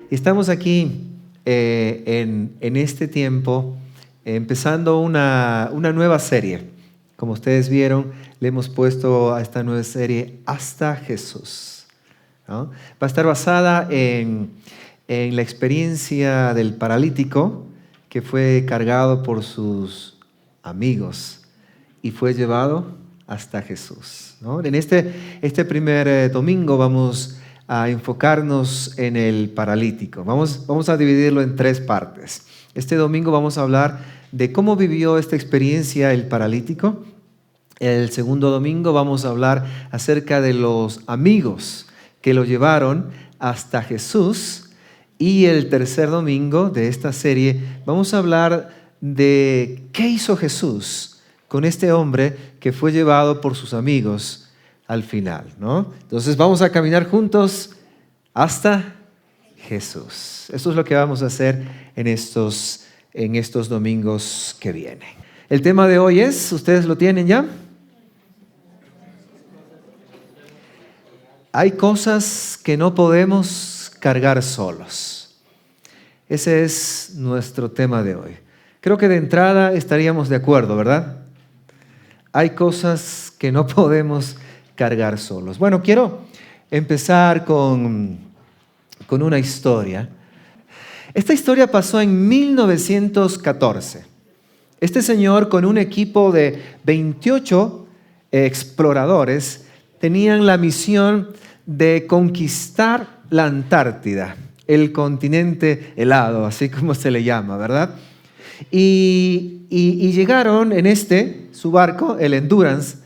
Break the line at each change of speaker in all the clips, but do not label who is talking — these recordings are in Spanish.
Estamos aquí en este tiempo empezando una nueva serie. Como ustedes vieron, le hemos puesto a esta nueva serie Hasta Jesús, ¿no? Va a estar basada en la experiencia del paralítico que fue cargado por sus amigos y fue llevado hasta Jesús, ¿no? En este primer domingo vamos a enfocarnos en el paralítico. Vamos a dividirlo en tres partes. Este domingo vamos a hablar de cómo vivió esta experiencia el paralítico. El segundo domingo vamos a hablar acerca de los amigos que lo llevaron hasta Jesús. Y el tercer domingo de esta serie vamos a hablar de qué hizo Jesús con este hombre que fue llevado por sus amigos al final, ¿no? Entonces vamos a caminar juntos hasta Jesús. Eso es lo que vamos a hacer en estos domingos que vienen. El tema de hoy es, ¿ustedes lo tienen ya? Hay cosas que no podemos cargar solos. Ese es nuestro tema de hoy. Creo que de entrada estaríamos de acuerdo, ¿verdad? Hay cosas que no podemos cargar solos. Bueno, quiero empezar con una historia. Esta historia pasó en 1914. Este señor, con un equipo de 28 exploradores, tenían la misión de conquistar la Antártida, el continente helado, así como se le llama, ¿verdad? Y llegaron en su barco, el Endurance,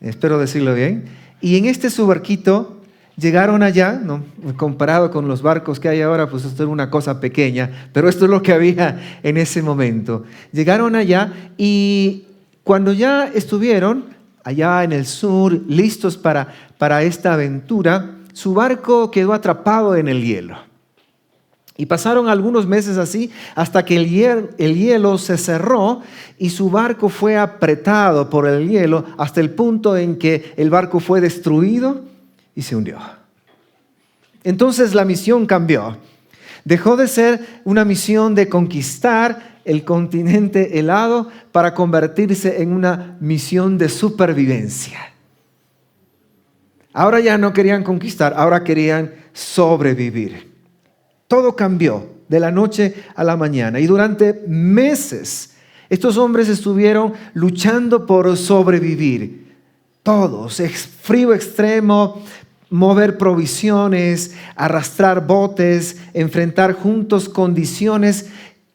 espero decirlo bien, y en su barquito llegaron allá, ¿no? Comparado con los barcos que hay ahora, pues esto es una cosa pequeña, pero esto es lo que había en ese momento. Llegaron allá y cuando ya estuvieron allá en el sur, listos para esta aventura, su barco quedó atrapado en el hielo. Y pasaron algunos meses así hasta que el hielo se cerró y su barco fue apretado por el hielo hasta el punto en que el barco fue destruido y se hundió. Entonces la misión cambió. Dejó de ser una misión de conquistar el continente helado para convertirse en una misión de supervivencia. Ahora ya no querían conquistar, ahora querían sobrevivir. Todo cambió de la noche a la mañana y durante meses estos hombres estuvieron luchando por sobrevivir. Todos, frío extremo, mover provisiones, arrastrar botes, enfrentar juntos condiciones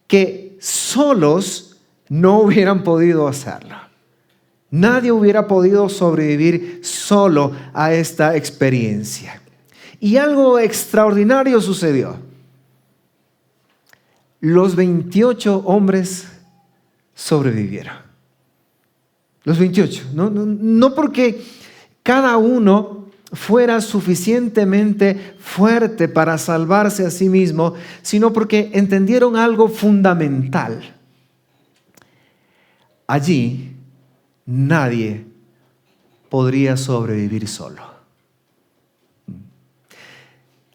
que solos no hubieran podido hacerlo. Nadie hubiera podido sobrevivir solo a esta experiencia. Y algo extraordinario sucedió. Los 28 hombres sobrevivieron. Los 28. No porque cada uno fuera suficientemente fuerte para salvarse a sí mismo, sino porque entendieron algo fundamental. Allí nadie podría sobrevivir solo.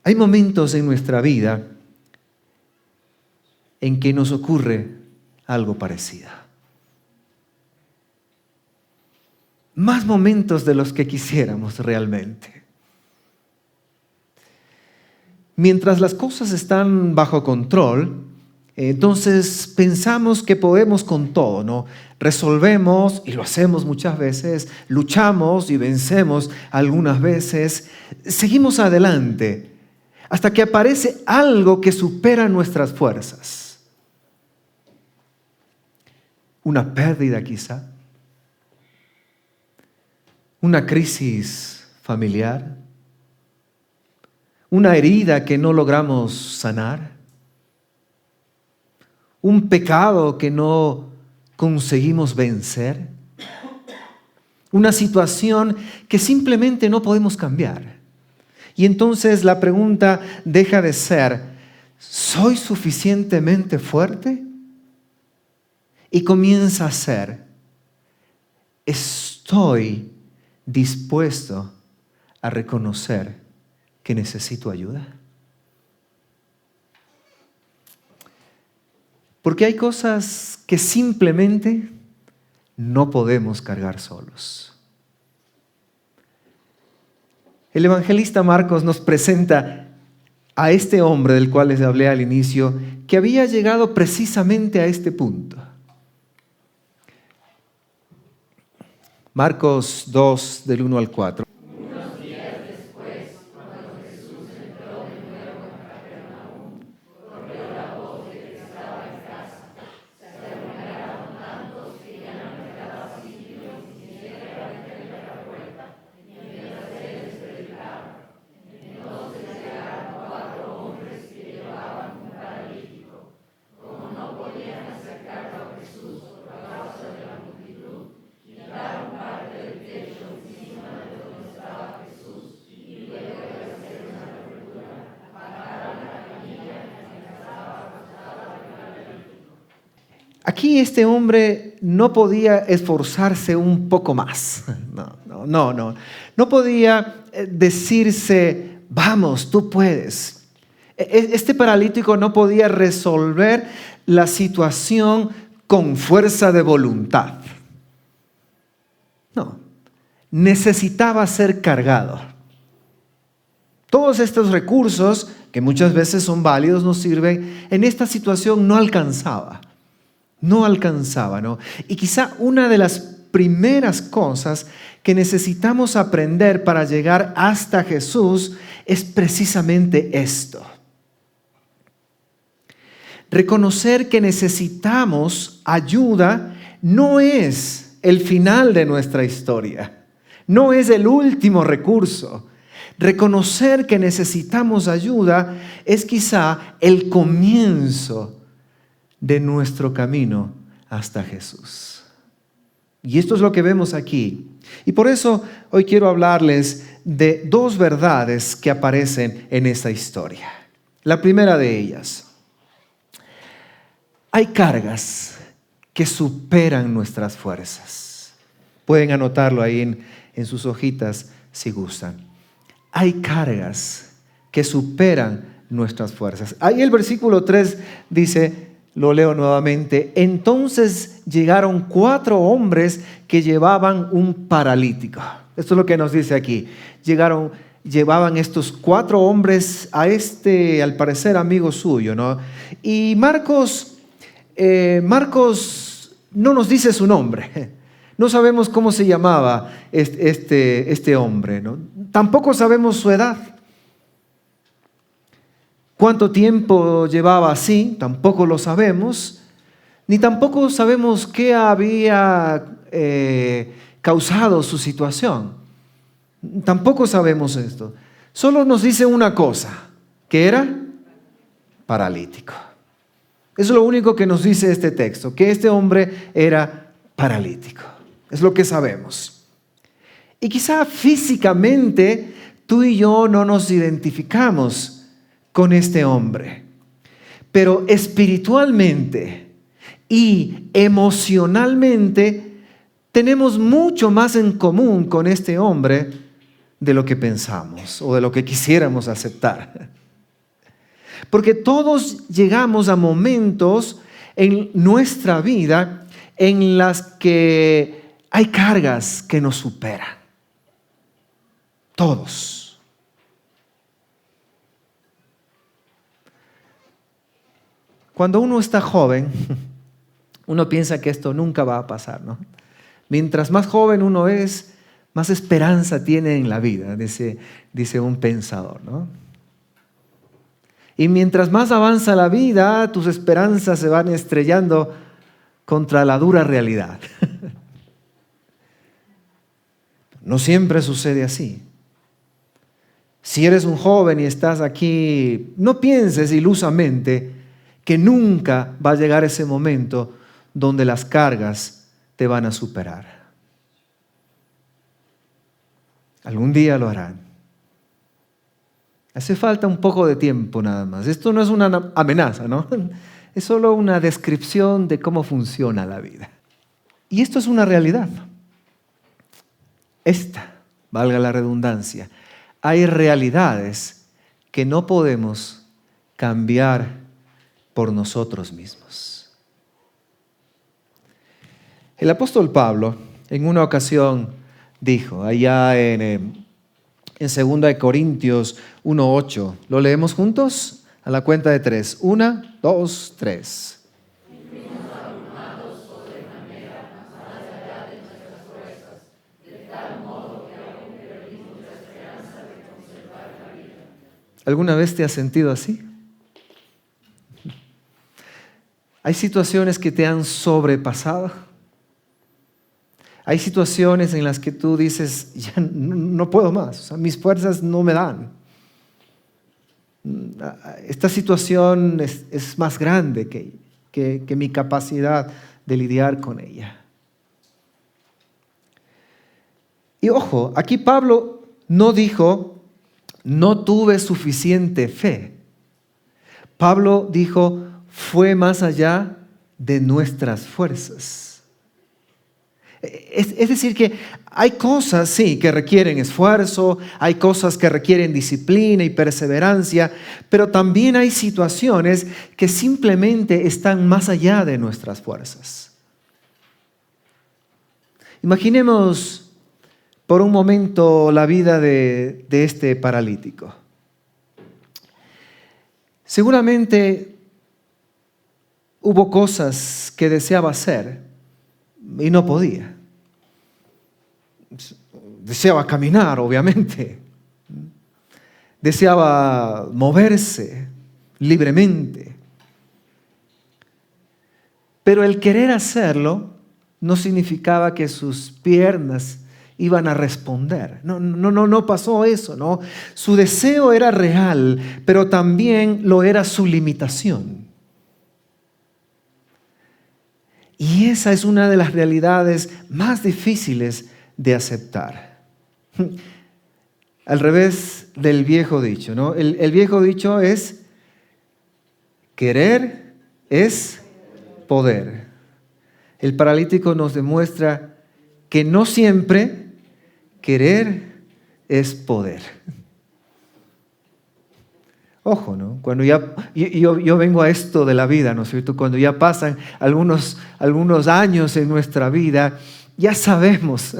Hay momentos en nuestra vida en que nos ocurre algo parecido. Más momentos de los que quisiéramos realmente. Mientras las cosas están bajo control, entonces pensamos que podemos con todo, ¿no? Resolvemos, y lo hacemos muchas veces, luchamos y vencemos algunas veces, seguimos adelante hasta que aparece algo que supera nuestras fuerzas. Una pérdida quizá, una crisis familiar, una herida que no logramos sanar, un pecado que no conseguimos vencer, una situación que simplemente no podemos cambiar. Y entonces la pregunta deja de ser, ¿soy suficientemente fuerte? Y comienza a ser, estoy dispuesto a reconocer que necesito ayuda. Porque hay cosas que simplemente no podemos cargar solos. El evangelista Marcos nos presenta a este hombre del cual les hablé al inicio, que había llegado precisamente a este punto. Marcos 2, del 1 al 4. Aquí este hombre no podía esforzarse un poco más. No podía decirse, vamos, tú puedes. Este paralítico no podía resolver la situación con fuerza de voluntad. No, necesitaba ser cargado. Todos estos recursos, que muchas veces son válidos, nos sirven, en esta situación no alcanzaba. No alcanzaba, ¿no? Y quizá una de las primeras cosas que necesitamos aprender para llegar hasta Jesús es precisamente esto. Reconocer que necesitamos ayuda no es el final de nuestra historia, no es el último recurso. Reconocer que necesitamos ayuda es quizá el comienzo de nuestro camino hasta Jesús. Y esto es lo que vemos aquí. Y por eso hoy quiero hablarles de dos verdades que aparecen en esta historia. La primera de ellas: hay cargas que superan nuestras fuerzas. Pueden anotarlo ahí en sus hojitas si gustan. Hay cargas que superan nuestras fuerzas. Ahí el versículo 3 dice, lo leo nuevamente: entonces llegaron 4 hombres que llevaban un paralítico. Esto es lo que nos dice aquí. Llevaban estos 4 hombres a al parecer amigo suyo, ¿no? Y Marcos no nos dice su nombre. No sabemos cómo se llamaba este hombre, ¿no? Tampoco sabemos su edad. ¿Cuánto tiempo llevaba así? Tampoco lo sabemos. Ni tampoco sabemos qué había causado su situación. Tampoco sabemos esto. Solo nos dice una cosa, que era paralítico. Eso es lo único que nos dice este texto, que este hombre era paralítico. Es lo que sabemos. Y quizá físicamente tú y yo no nos identificamos con este hombre, pero espiritualmente y emocionalmente tenemos mucho más en común con este hombre de lo que pensamos o de lo que quisiéramos aceptar. Porque todos llegamos a momentos en nuestra vida en las que hay cargas que nos superan. Todos. Cuando uno está joven, uno piensa que esto nunca va a pasar, ¿no? Mientras más joven uno es, más esperanza tiene en la vida, dice un pensador, ¿no? Y mientras más avanza la vida, tus esperanzas se van estrellando contra la dura realidad. No siempre sucede así. Si eres un joven y estás aquí, no pienses ilusamente que nunca va a llegar ese momento donde las cargas te van a superar. Algún día lo harán. Hace falta un poco de tiempo nada más. Esto no es una amenaza, ¿no? Es solo una descripción de cómo funciona la vida. Y esto es una realidad. Valga la redundancia, hay realidades que no podemos cambiar por nosotros mismos. El apóstol Pablo en una ocasión dijo, allá en 2 de Corintios 1:8, ¿lo leemos juntos? A la cuenta de 3. 1, 2, 3. ¿Alguna vez te has sentido así? Hay situaciones que te han sobrepasado. Hay situaciones en las que tú dices, ya no puedo más, o sea, mis fuerzas no me dan. Esta situación es más grande que mi capacidad de lidiar con ella. Y ojo, aquí Pablo no dijo, no tuve suficiente fe. Pablo dijo, fue más allá de nuestras fuerzas. Es decir, que hay cosas, sí, que requieren esfuerzo, hay cosas que requieren disciplina y perseverancia, pero también hay situaciones que simplemente están más allá de nuestras fuerzas. Imaginemos por un momento la vida de este paralítico. Seguramente hubo cosas que deseaba hacer y no podía. Deseaba caminar, obviamente. Deseaba moverse libremente. Pero el querer hacerlo no significaba que sus piernas iban a responder. No pasó eso, ¿no? Su deseo era real, pero también lo era su limitación. Y esa es una de las realidades más difíciles de aceptar. Al revés del viejo dicho, ¿no? El viejo dicho es, querer es poder. El paralítico nos demuestra que no siempre querer es poder. Ojo, ¿no? Cuando ya yo vengo a esto de la vida, ¿no es cierto? Cuando ya pasan algunos años en nuestra vida, ya sabemos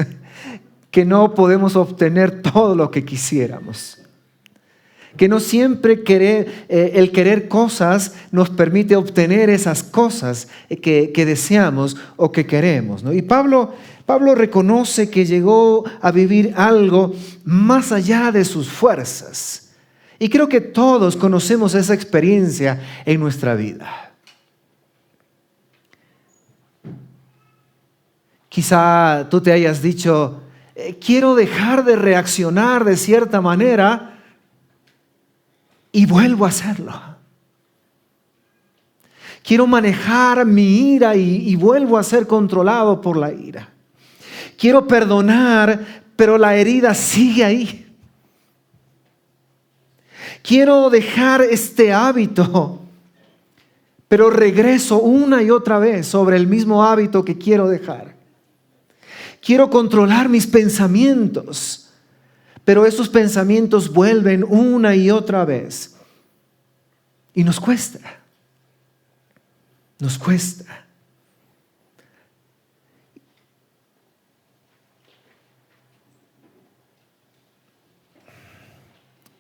que no podemos obtener todo lo que quisiéramos. Que no siempre el querer cosas nos permite obtener esas cosas que deseamos o que queremos, ¿no? Y Pablo reconoce que llegó a vivir algo más allá de sus fuerzas. Y creo que todos conocemos esa experiencia en nuestra vida. Quizá tú te hayas dicho, quiero dejar de reaccionar de cierta manera y vuelvo a hacerlo. Quiero manejar mi ira y vuelvo a ser controlado por la ira. Quiero perdonar, pero la herida sigue ahí. Quiero dejar este hábito, pero regreso una y otra vez sobre el mismo hábito que quiero dejar. Quiero controlar mis pensamientos, pero esos pensamientos vuelven una y otra vez. Y nos cuesta. Nos cuesta.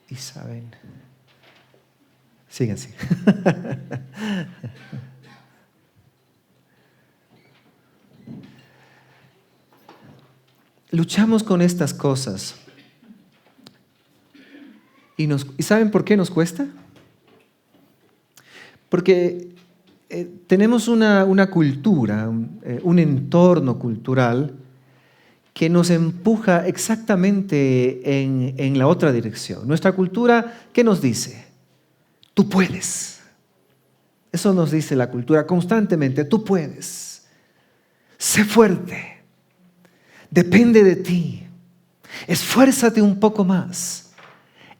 Y saben, sigan así. Luchamos con estas cosas. ¿Y saben por qué nos cuesta? Porque tenemos una cultura, un entorno cultural que nos empuja exactamente en la otra dirección. Nuestra cultura, ¿qué nos dice? Tú puedes. Eso nos dice la cultura constantemente. Tú puedes. Sé fuerte. Depende de ti. Esfuérzate un poco más.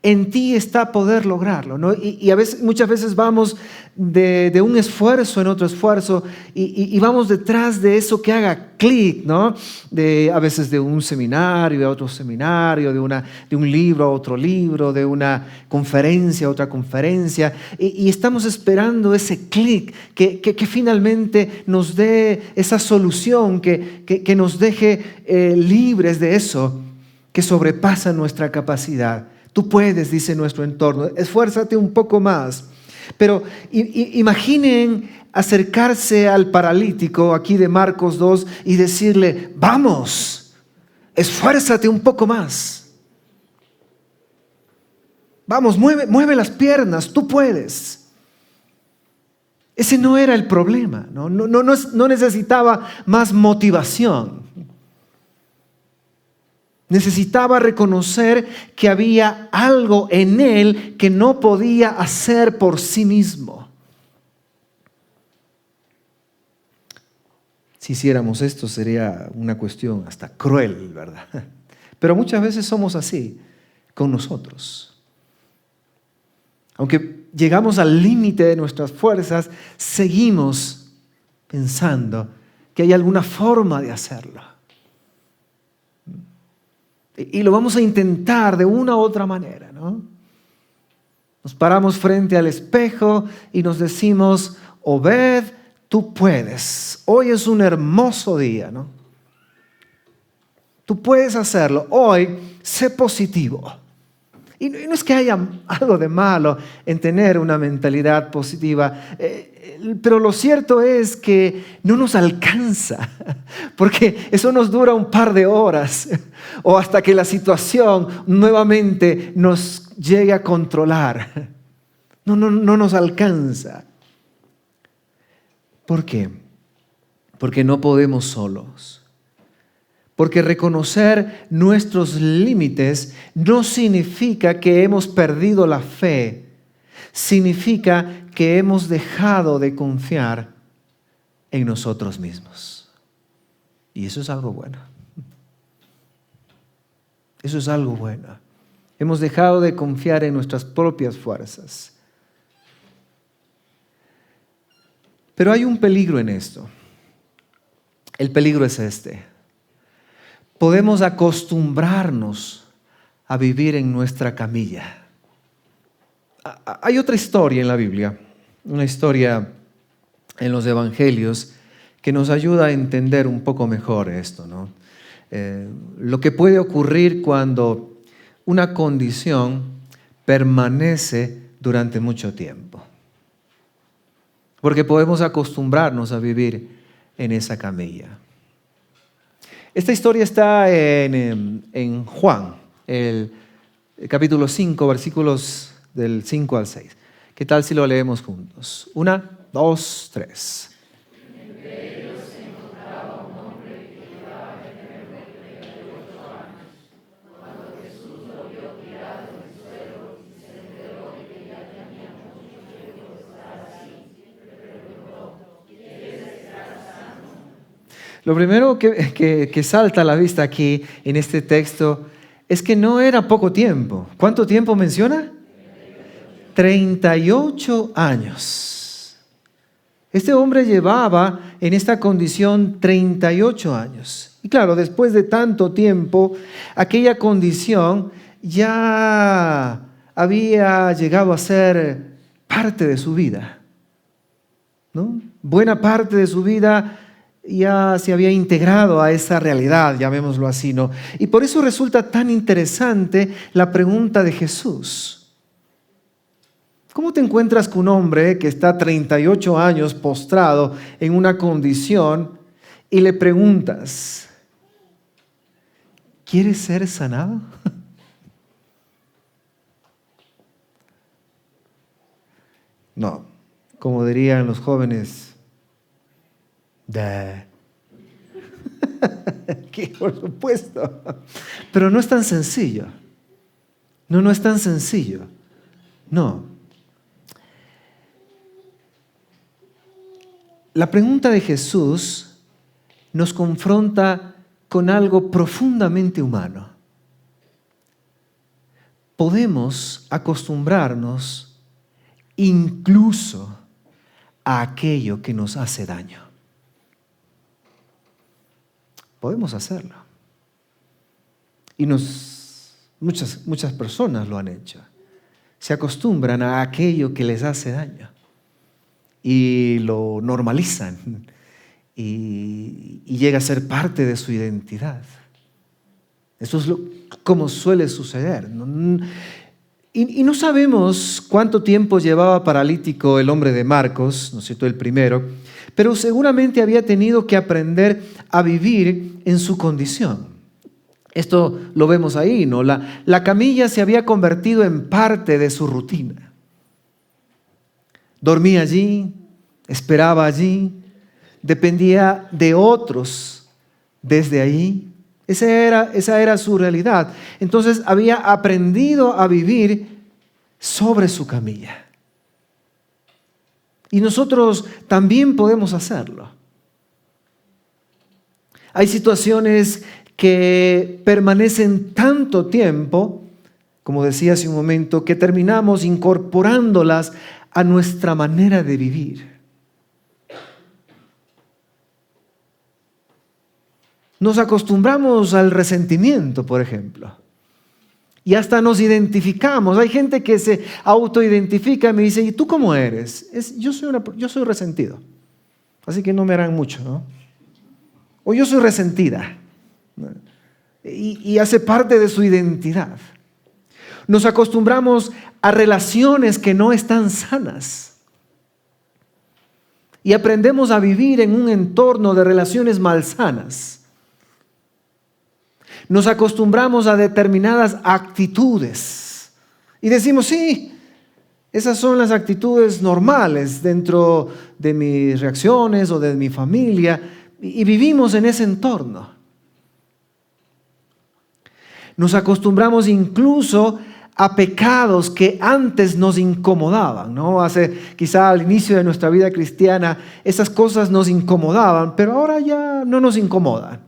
en ti está poder lograrlo, ¿no? Y muchas veces vamos de un esfuerzo en otro esfuerzo y vamos detrás de eso que haga clic, ¿no? A veces de un seminario a otro seminario, de un libro a otro libro, de una conferencia a otra conferencia, y estamos esperando ese clic que finalmente nos dé esa solución, que nos deje libres de eso que sobrepasa nuestra capacidad. Tú puedes, dice nuestro entorno, esfuérzate un poco más. Pero imaginen acercarse al paralítico aquí de Marcos 2 y decirle, vamos, esfuérzate un poco más. Vamos, mueve las piernas, tú puedes. Ese no era el problema, no necesitaba más motivación. Necesitaba reconocer que había algo en él que no podía hacer por sí mismo. Si hiciéramos esto sería una cuestión hasta cruel, ¿verdad? Pero muchas veces somos así con nosotros. Aunque llegamos al límite de nuestras fuerzas, seguimos pensando que hay alguna forma de hacerlo. Y lo vamos a intentar de una u otra manera, ¿no? Nos paramos frente al espejo y nos decimos, Obed, tú puedes. Hoy es un hermoso día, ¿no? Tú puedes hacerlo. Hoy, sé positivo. Y no es que haya algo de malo en tener una mentalidad positiva, pero lo cierto es que no nos alcanza, porque eso nos dura un par de horas o hasta que la situación nuevamente nos llegue a controlar. No nos alcanza. ¿Por qué? Porque no podemos solos. Porque reconocer nuestros límites no significa que hemos perdido la fe, significa que hemos dejado de confiar en nosotros mismos. Y eso es algo bueno. Eso es algo bueno. Hemos dejado de confiar en nuestras propias fuerzas. Pero hay un peligro en esto. El peligro es este. Podemos acostumbrarnos a vivir en nuestra camilla. Hay otra historia en la Biblia, una historia en los evangelios que nos ayuda a entender un poco mejor esto, ¿no? Lo que puede ocurrir cuando una condición permanece durante mucho tiempo. Porque podemos acostumbrarnos a vivir en esa camilla. Esta historia está en Juan, el capítulo 5, versículos del 5 al 6. ¿Qué tal si lo leemos juntos? 1, 2, 3.
Entre ellos se encontraba un hombre que llevaba enfermo de 38 años. Cuando Jesús lo vio tirado en el suelo y se enteró de que ya tenía mucho tiempo de estar así, le preguntó, ¿quieres estar sano?
Lo primero que salta a la vista aquí en este texto es que no era poco tiempo. ¿Cuánto tiempo menciona? 38 años. Este hombre llevaba en esta condición 38 años. Y claro, después de tanto tiempo, aquella condición ya había llegado a ser parte de su vida, ¿no? Buena parte de su vida ya se había integrado a esa realidad, llamémoslo así, ¿no? Y por eso resulta tan interesante la pregunta de Jesús. ¿Cómo te encuentras con un hombre que está 38 años postrado en una condición y le preguntas, ¿quieres ser sanado? No, como dirían los jóvenes, que por supuesto, pero no es tan sencillo. No es tan sencillo. No. La pregunta de Jesús nos confronta con algo profundamente humano. podemos acostumbrarnos incluso a aquello que nos hace daño. Podemos hacerlo. Y muchas personas lo han hecho. Se acostumbran a aquello que les hace daño y lo normalizan y llega a ser parte de su identidad. Eso es como suele suceder. Y no sabemos cuánto tiempo llevaba paralítico el hombre de Marcos, ¿no es cierto?, el primero, pero seguramente había tenido que aprender a vivir en su condición. Esto lo vemos ahí, ¿no? La camilla se había convertido en parte de su rutina. Dormía allí, esperaba allí, dependía de otros desde allí. Esa era su realidad. Entonces había aprendido a vivir sobre su camilla. Y nosotros también podemos hacerlo. Hay situaciones que permanecen tanto tiempo, como decía hace un momento, que terminamos incorporándolas a nuestra manera de vivir. Nos acostumbramos al resentimiento, por ejemplo, y hasta nos identificamos. Hay gente que se autoidentifica y me dice, ¿y tú cómo eres? Yo soy resentido, así que no me harán mucho, ¿no? O yo soy resentida. Y hace parte de su identidad. Nos acostumbramos a relaciones que no están sanas. Y aprendemos a vivir en un entorno de relaciones malsanas. Nos acostumbramos a determinadas actitudes. Y decimos, sí, esas son las actitudes normales dentro de mis reacciones o de mi familia. Y vivimos en ese entorno. Nos acostumbramos incluso a pecados que antes nos incomodaban, ¿no? Quizá al inicio de nuestra vida cristiana, esas cosas nos incomodaban, pero ahora ya no nos incomodan.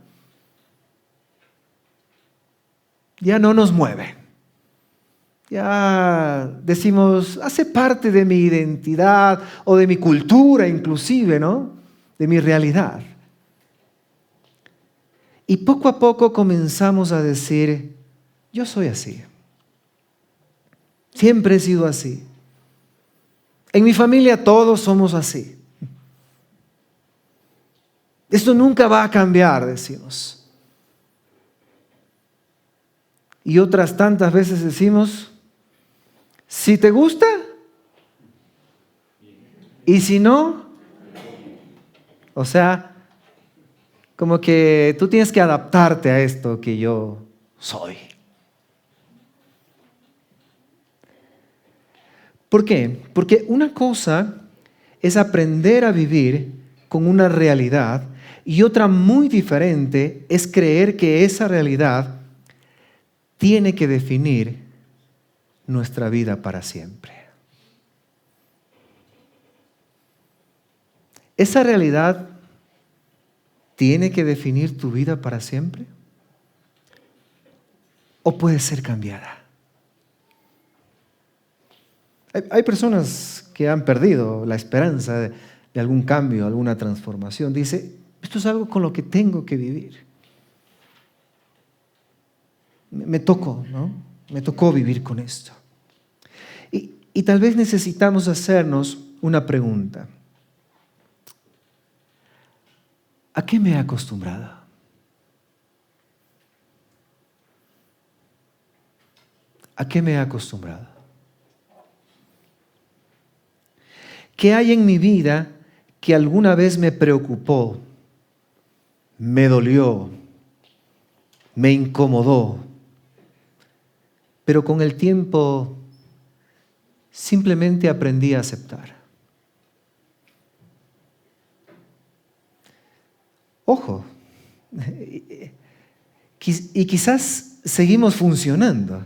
Ya no nos mueven. Ya decimos, hace parte de mi identidad o de mi cultura inclusive, ¿no? De mi realidad. Y poco a poco comenzamos a decir, yo soy así. Siempre he sido así. En mi familia todos somos así. Esto nunca va a cambiar, decimos. Y otras tantas veces decimos, si te gusta, y si no, o sea, como que tú tienes que adaptarte a esto que yo soy. ¿Por qué? Porque una cosa es aprender a vivir con una realidad y otra muy diferente es creer que esa realidad tiene que definir nuestra vida para siempre. ¿Esa realidad tiene que definir tu vida para siempre? ¿O puede ser cambiada? Hay personas que han perdido la esperanza de algún cambio, alguna transformación. Dice, esto es algo con lo que tengo que vivir. Me tocó, ¿no? Me tocó vivir con esto. Y tal vez necesitamos hacernos una pregunta. ¿A qué me he acostumbrado? ¿A qué me he acostumbrado? ¿Qué hay en mi vida que alguna vez me preocupó, me dolió, me incomodó, pero con el tiempo simplemente aprendí a aceptar? Ojo, y quizás seguimos funcionando.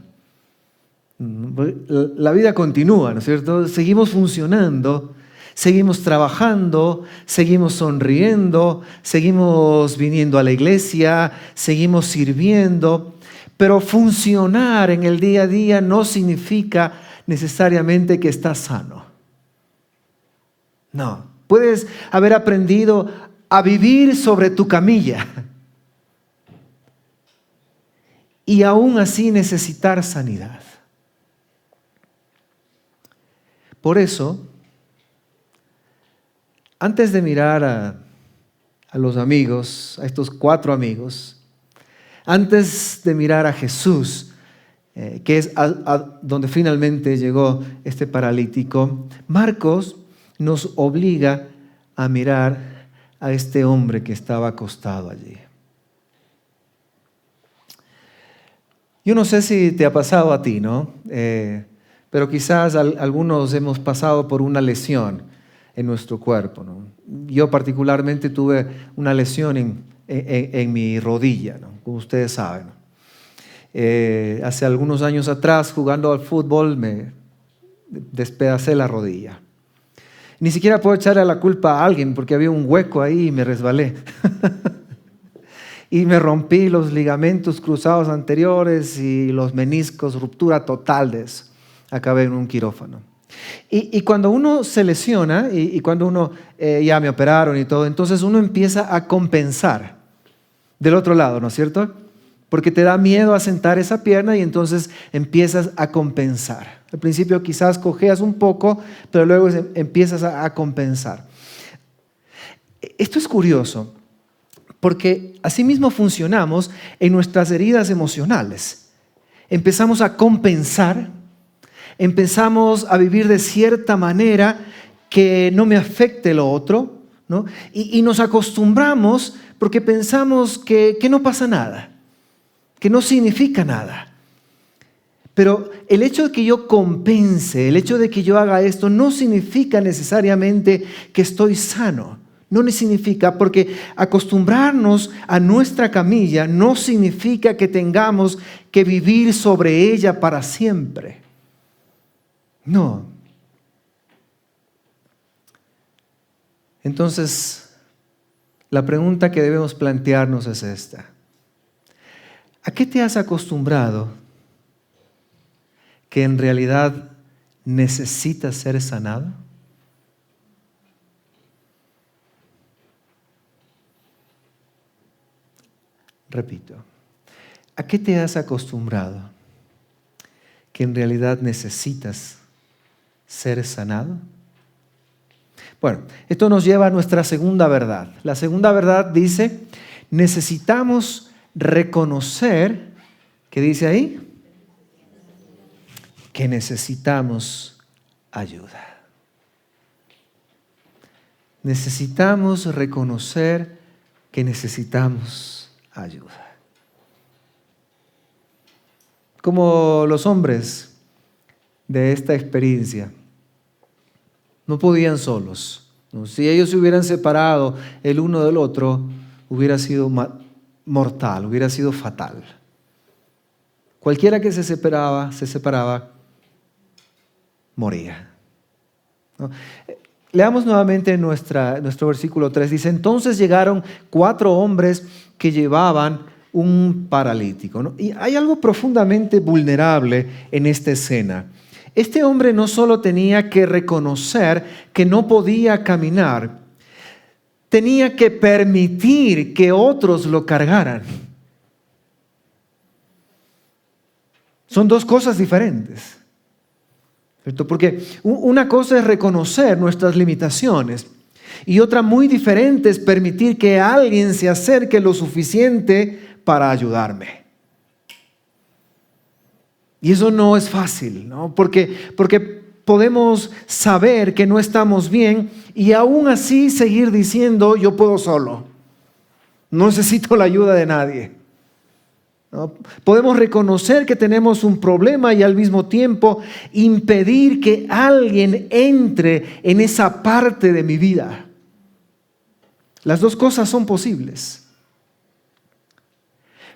La vida continúa, ¿no es cierto? Seguimos funcionando, seguimos trabajando, seguimos sonriendo, seguimos viniendo a la iglesia, seguimos sirviendo, pero funcionar en el día a día no significa necesariamente que estás sano. No, puedes haber aprendido a vivir sobre tu camilla y aún así necesitar sanidad. Por eso, antes de mirar a los amigos, a estos 4 amigos, antes de mirar a Jesús, que es a donde finalmente llegó este paralítico, Marcos nos obliga a mirar a este hombre que estaba acostado allí. Yo no sé si te ha pasado a ti, ¿no? Pero quizás algunos hemos pasado por una lesión en nuestro cuerpo, ¿no? Yo particularmente tuve una lesión en mi rodilla, ¿no? Como ustedes saben. Hace algunos años atrás, jugando al fútbol, me despedacé la rodilla. Ni siquiera puedo echarle la culpa a alguien porque había un hueco ahí y me resbalé. Y me rompí los ligamentos cruzados anteriores y los meniscos, ruptura total de eso. Acabé en un quirófano. Y cuando uno se lesiona y cuando uno ya me operaron y todo, entonces uno empieza a compensar del otro lado, ¿no es cierto? Porque te da miedo asentar esa pierna y entonces empiezas a compensar. Al principio quizás cojeas un poco, pero luego empiezas a compensar. Esto es curioso, porque así mismo funcionamos en nuestras heridas emocionales. Empezamos a compensar, empezamos a vivir de cierta manera que no me afecte lo otro, ¿no? Y nos acostumbramos porque pensamos que no pasa nada, que no significa nada. Pero el hecho de que yo compense, el hecho de que yo haga esto, no significa necesariamente que estoy sano. No significa, porque acostumbrarnos a nuestra camilla no significa que tengamos que vivir sobre ella para siempre. No. Entonces, la pregunta que debemos plantearnos es esta. ¿A qué te has acostumbrado que en realidad necesitas ser sanado? Repito, ¿a qué te has acostumbrado que en realidad necesitas ser sanado? Bueno, esto nos lleva a nuestra segunda verdad. La segunda verdad dice, necesitamos reconocer, ¿qué dice ahí? Que necesitamos ayuda. Necesitamos reconocer que necesitamos ayuda. Como los hombres de esta experiencia no podían solos, ¿no? Si ellos se hubieran separado el uno del otro, hubiera sido mortal, hubiera sido fatal. Cualquiera que se separaba, moría, ¿no? Leamos nuevamente nuestro versículo 3. Dice, entonces llegaron 4 hombres que llevaban un paralítico, ¿no? Y hay algo profundamente vulnerable en esta escena. Este hombre no solo tenía que reconocer que no podía caminar, tenía que permitir que otros lo cargaran. Son 2 cosas diferentes. Porque una cosa es reconocer nuestras limitaciones y otra muy diferente es permitir que alguien se acerque lo suficiente para ayudarme. Y eso no es fácil, ¿no? Porque podemos saber que no estamos bien y aún así seguir diciendo yo puedo solo, no necesito la ayuda de nadie. ¿No? Podemos reconocer que tenemos un problema y al mismo tiempo impedir que alguien entre en esa parte de mi vida. Las 2 cosas son posibles.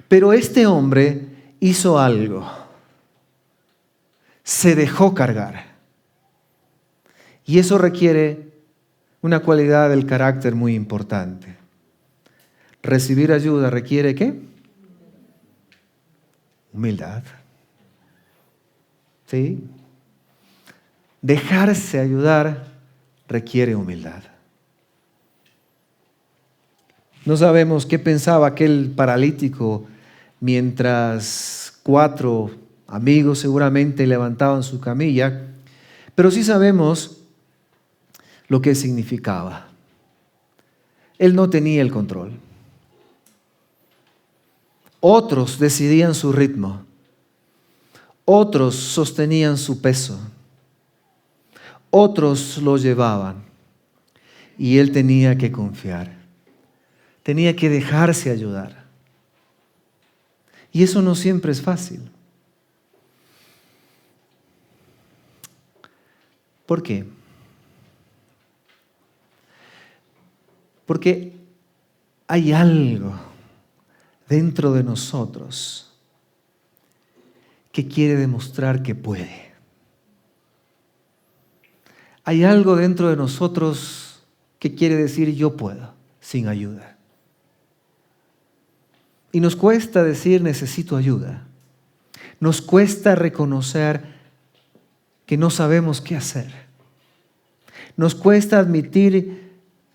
Pero este hombre hizo algo. Se dejó cargar. Y eso requiere una cualidad del carácter muy importante. Recibir ayuda requiere ¿qué? Humildad. ¿Sí? Dejarse ayudar requiere humildad. No sabemos qué pensaba aquel paralítico mientras 4 amigos seguramente levantaban su camilla, pero sí sabemos lo que significaba. Él no tenía el control. Otros decidían su ritmo. Otros sostenían su peso. Otros lo llevaban. Y él tenía que confiar. Tenía que dejarse ayudar. Y eso no siempre es fácil. ¿Por qué? Porque hay algo dentro de nosotros que quiere demostrar que puede. Hay algo dentro de nosotros que quiere decir yo puedo, sin ayuda. Y nos cuesta decir necesito ayuda. Nos cuesta reconocer que no sabemos qué hacer. Nos cuesta admitir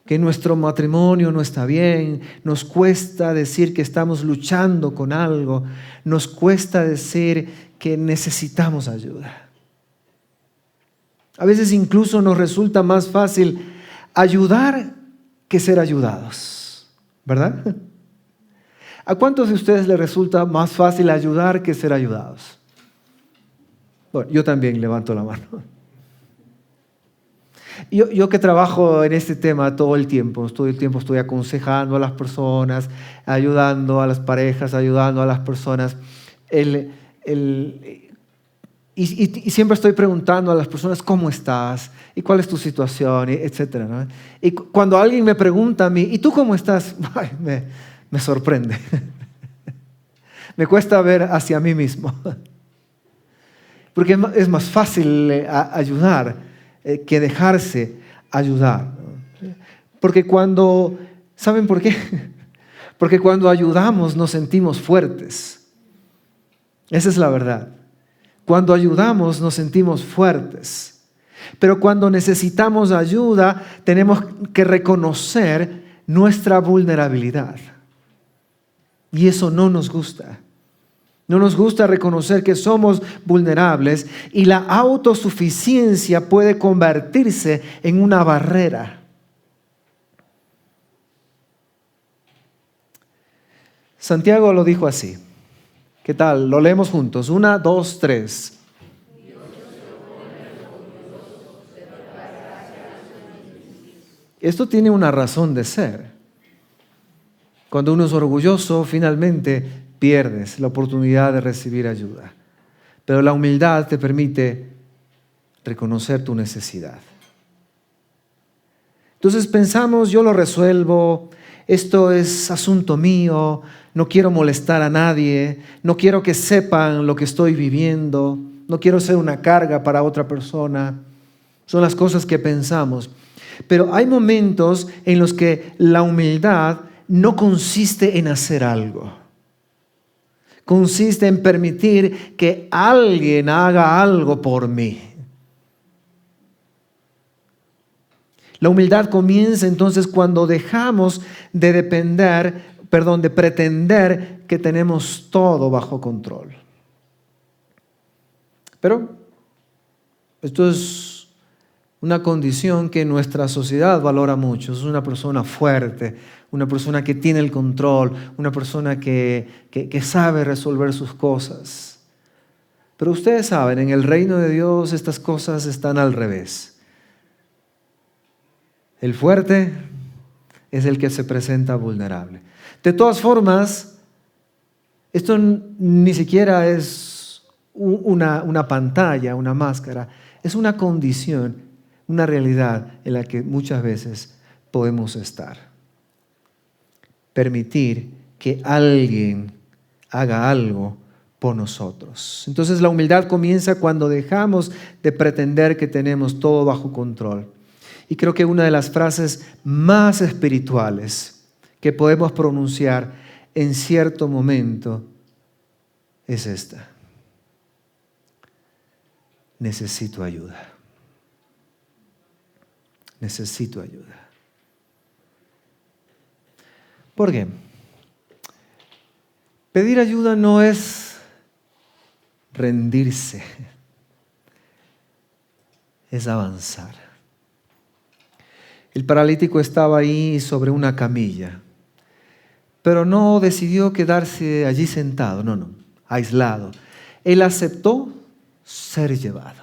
que nuestro matrimonio no está bien. Nos cuesta decir que estamos luchando con algo. Nos cuesta decir que necesitamos ayuda. A veces incluso nos resulta más fácil ayudar que ser ayudados, ¿verdad? ¿A cuántos de ustedes les resulta más fácil ayudar que ser ayudados? Bueno, yo también levanto la mano. Yo que trabajo en este tema todo el tiempo estoy aconsejando a las personas, ayudando a las parejas, ayudando a las personas. Y siempre estoy preguntando a las personas, ¿cómo estás? ¿Y cuál es tu situación? Etcétera, ¿no? Y cuando alguien me pregunta a mí, ¿y tú cómo estás? Ay, me sorprende. Me cuesta ver hacia mí mismo. Porque es más fácil ayudar que dejarse ayudar. Porque ¿saben por qué? Porque cuando ayudamos nos sentimos fuertes. Esa es la verdad. Cuando ayudamos nos sentimos fuertes. Pero cuando necesitamos ayuda tenemos que reconocer nuestra vulnerabilidad. Y eso no nos gusta. No nos gusta reconocer que somos vulnerables y la autosuficiencia puede convertirse en una barrera. Santiago lo dijo así. ¿Qué tal? Lo leemos juntos. 1, 2, 3. Esto tiene una razón de ser. Cuando uno es orgulloso, finalmente pierdes la oportunidad de recibir ayuda. Pero la humildad te permite reconocer tu necesidad. Entonces pensamos, yo lo resuelvo, esto es asunto mío, no quiero molestar a nadie, no quiero que sepan lo que estoy viviendo, no quiero ser una carga para otra persona. Son las cosas que pensamos. Pero hay momentos en los que la humildad no consiste en hacer algo. Consiste en permitir que alguien haga algo por mí. La humildad comienza entonces cuando dejamos de pretender que tenemos todo bajo control. Pero esto es una condición que nuestra sociedad valora mucho. Es una persona fuerte, una persona que tiene el control, una persona que sabe resolver sus cosas. Pero ustedes saben, en el reino de Dios estas cosas están al revés. El fuerte es el que se presenta vulnerable. De todas formas, esto ni siquiera es una pantalla, una máscara. Es una condición, una realidad en la que muchas veces podemos estar. Permitir que alguien haga algo por nosotros. Entonces la humildad comienza cuando dejamos de pretender que tenemos todo bajo control. Y creo que una de las frases más espirituales que podemos pronunciar en cierto momento es esta: necesito ayuda. Necesito ayuda. ¿Por qué? Pedir ayuda no es rendirse, es avanzar. El paralítico estaba ahí sobre una camilla, pero no decidió quedarse allí sentado, no, aislado. Él aceptó ser llevado.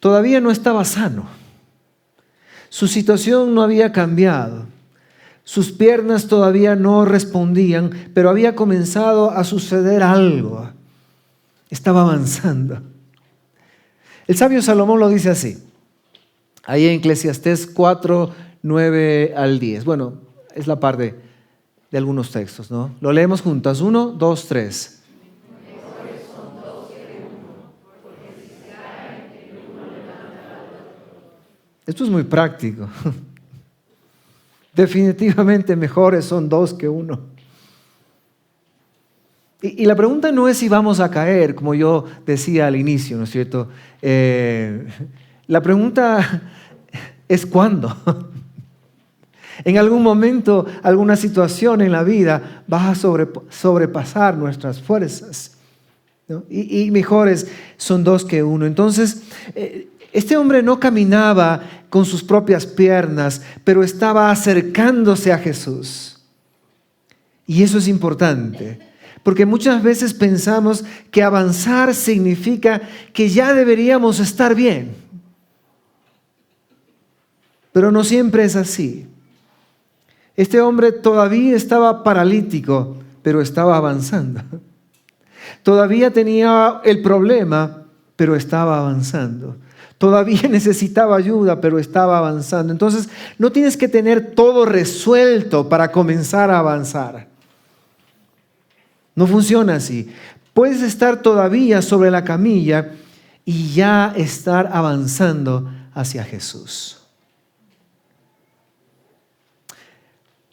Todavía no estaba sano. Su situación no había cambiado. Sus piernas todavía no respondían, pero había comenzado a suceder algo. Estaba avanzando. El sabio Salomón lo dice así, ahí en Eclesiastés 4, 9 al 10. Bueno, es la parte de algunos textos, ¿no? Lo leemos juntas. 1, 2, 3. Esto es muy práctico. Definitivamente mejores son dos que uno. Y la pregunta no es si vamos a caer, como yo decía al inicio, ¿no es cierto? La pregunta es ¿cuándo? En algún momento, alguna situación en la vida va a sobrepasar nuestras fuerzas, ¿no? Y mejores son dos que uno. Entonces, este hombre no caminaba con sus propias piernas, pero estaba acercándose a Jesús. Y eso es importante, porque muchas veces pensamos que avanzar significa que ya deberíamos estar bien. Pero no siempre es así. Este hombre todavía estaba paralítico, pero estaba avanzando. Todavía tenía el problema, pero estaba avanzando. Todavía necesitaba ayuda, pero estaba avanzando. Entonces, no tienes que tener todo resuelto para comenzar a avanzar. No funciona así. Puedes estar todavía sobre la camilla y ya estar avanzando hacia Jesús.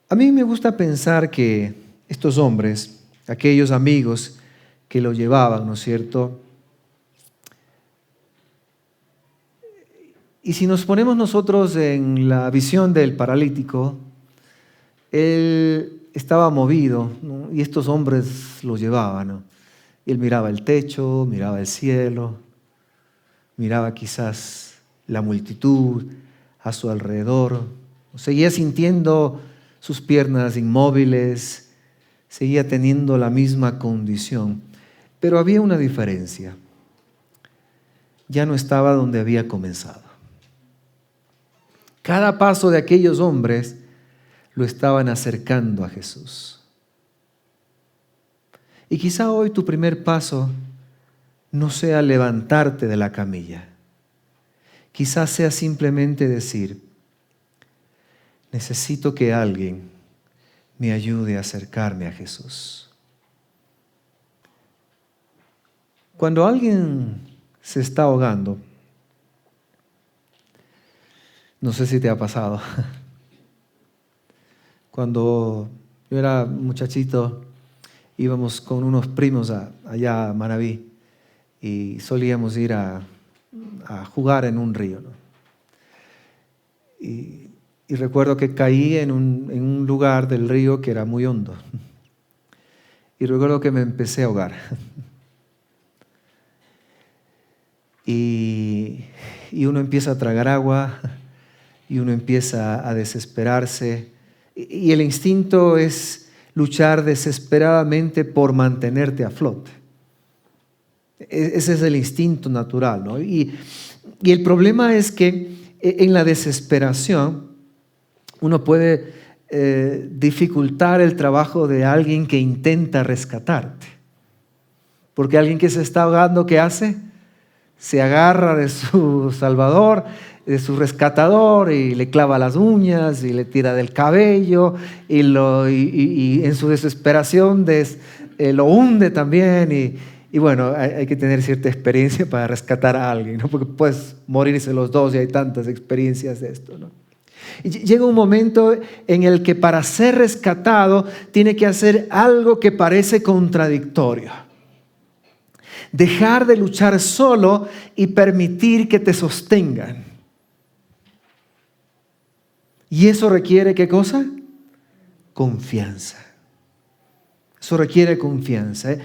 A mí me gusta pensar que estos hombres, aquellos amigos que lo llevaban, ¿no es cierto? Y si nos ponemos nosotros en la visión del paralítico, él estaba movido, ¿no? Y estos hombres lo llevaban, ¿no? Y él miraba el techo, miraba el cielo, miraba quizás la multitud a su alrededor, seguía sintiendo sus piernas inmóviles, seguía teniendo la misma condición, pero había una diferencia. Ya no estaba donde había comenzado. Cada paso de aquellos hombres lo estaban acercando a Jesús. Y quizá hoy tu primer paso no sea levantarte de la camilla. Quizá sea simplemente decir, necesito que alguien me ayude a acercarme a Jesús. Cuando alguien se está ahogando, no sé si te ha pasado. Cuando yo era muchachito, íbamos con unos primos allá a Manaví y solíamos ir a jugar en un río, ¿no? Y recuerdo que caí en un lugar del río que era muy hondo. Y recuerdo que me empecé a ahogar. Y uno empieza a tragar agua y uno empieza a desesperarse. Y el instinto es luchar desesperadamente por mantenerte a flote. Ese es el instinto natural, ¿no? Y el problema es que en la desesperación uno puede dificultar el trabajo de alguien que intenta rescatarte. Porque alguien que se está ahogando, ¿qué hace? Se agarra de su salvador, de su rescatador, y le clava las uñas y le tira del cabello y en su desesperación lo hunde también. Y bueno, hay que tener cierta experiencia para rescatar a alguien, ¿no? Porque puedes morirse los dos y hay tantas experiencias de esto, ¿no? Y llega un momento en el que para ser rescatado tiene que hacer algo que parece contradictorio. Dejar de luchar solo y permitir que te sostengan. ¿Y eso requiere qué cosa? Confianza. Eso requiere confianza.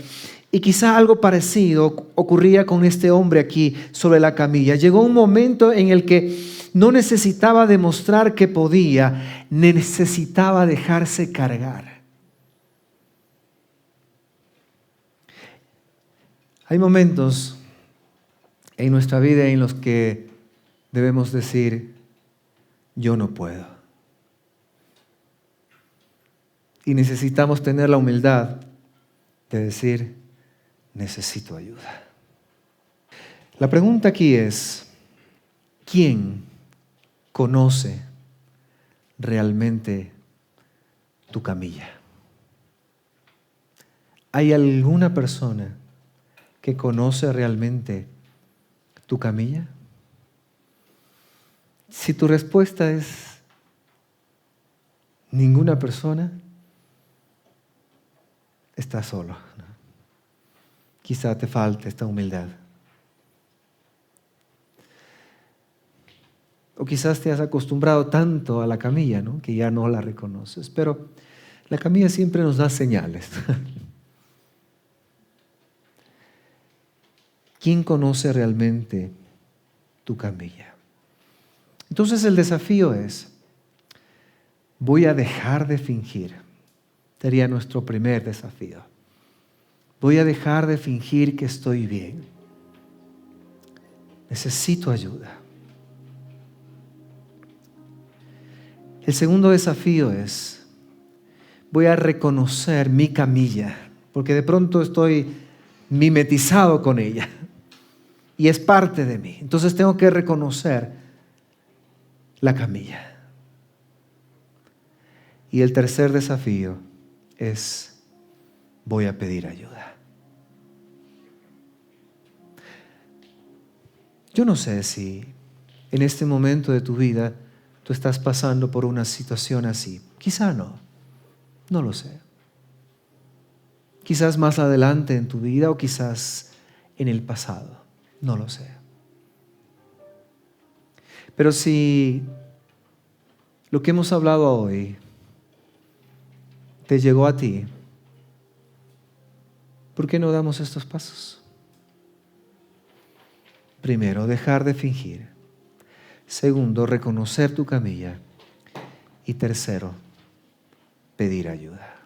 Y quizá algo parecido ocurría con este hombre aquí sobre la camilla. Llegó un momento en el que no necesitaba demostrar que podía, necesitaba dejarse cargar. Hay momentos en nuestra vida en los que debemos decir, yo no puedo. Y necesitamos tener la humildad de decir, necesito ayuda. La pregunta aquí es, ¿quién conoce realmente tu camilla? ¿Hay alguna persona que conoce realmente tu camilla? Si tu respuesta es ninguna persona, estás solo, ¿no? Quizá te falte esta humildad. O quizás te has acostumbrado tanto a la camilla, ¿no?, que ya no la reconoces. Pero la camilla siempre nos da señales. ¿Quién conoce realmente tu camilla? Entonces el desafío es, voy a dejar de fingir. Sería nuestro primer desafío. Voy a dejar de fingir que estoy bien. Necesito ayuda. El segundo desafío es, voy a reconocer mi camilla, porque de pronto estoy mimetizado con ella y es parte de mí. Entonces tengo que reconocer la camilla. Y el tercer desafío es, voy a pedir ayuda. Yo no sé si en este momento de tu vida tú estás pasando por una situación así. Quizá no lo sé. Quizás más adelante en tu vida o quizás en el pasado, no lo sé. Pero si lo que hemos hablado hoy te llegó a ti, ¿por qué no damos estos pasos? Primero, dejar de fingir. Segundo, reconocer tu camilla. Y tercero, pedir ayuda.